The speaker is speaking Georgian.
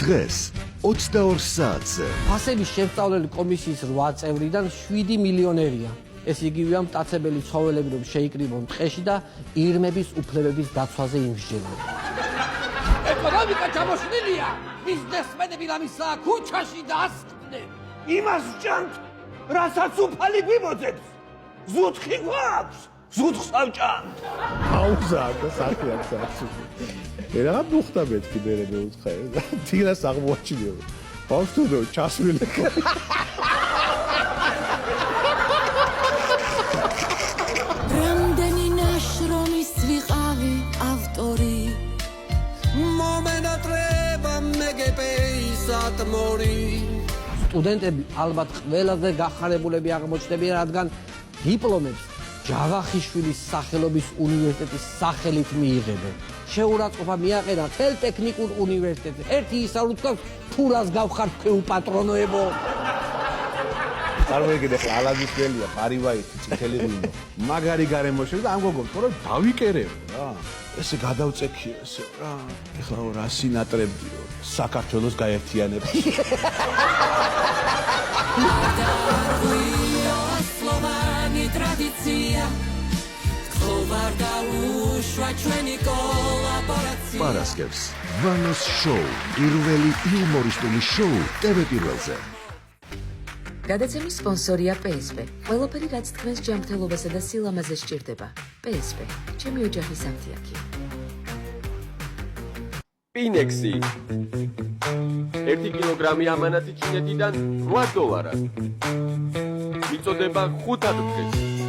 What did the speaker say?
დღეს 22 საათზე. ფასების შესწავლელი კომისიის 8 წევრიდან 7 მილიონერია. ეს იგივეა მტაცებელი ცხოველები, რომ შეიკრიბონ ტყეში და ირმების უფლებების დაცვაზე იმსჯელონ. ეკონომიკა ჩამოშლილია, ბიზნესმენები ლამისაა ქუჩაში და ასკდნენ. იმას ვჭამთ, რასაც უფალი გვიმოძებს. ზუთხი გვაქვს, ზუთხს ავჭამთ. აუზა და საქმეა საქმე. რა მოხდა მეთქი მე მეუთხე. თილას აღმოაჩინე. ბავშვთო ჩასვლილი. რამდენი ნაშრომის ვიყავი ავტორი. მომენატრება მეგეპეისად მორი. სტუდენტები ალბათ ყველაზე გახარებულები აღმოჩნდებიან, რადგან დიპლომებს ჯავახიშვილის სახელობის უნივერსიტეტის სახელით მიიღებენ. შეურაცხყოფა მიაყენა თელ ტექნიკურ უნივერსიტეტზე. ერთი ისაუბრებს თქვა, ფულას გავხართ თქვენ უპატრონოებო. წარმოიდგინე ხა ალადის ველია, პარივაიტი, წითელი ღვინო. მაგარი გარემოში და ამ გოგოს ხო რომ დავიკერებ რა. ესე გადავწექიო ესე რა. ეხლა რა სინატრებდიო. საქართველოს გაერთიანებს. სლოვანი ტრადიცია. ხوار დაუშვა ჩვენი კოლაბორაცია. პარასკევს ვანოს შოუ, პირველი იუმორისტული შოუ TV პირველზე. გადაცემის სპონსორია PSP. ყველაფერი რაც თქვენს ჯანმრთელობასა და სილამაზეს სჭირდება. PSP. ჩემი ოჯახის ამთიაქი. Pinexi. 1 კილოგრამი ამანათი ჩინეთიდან $8. მიწოდება 5 დღეს.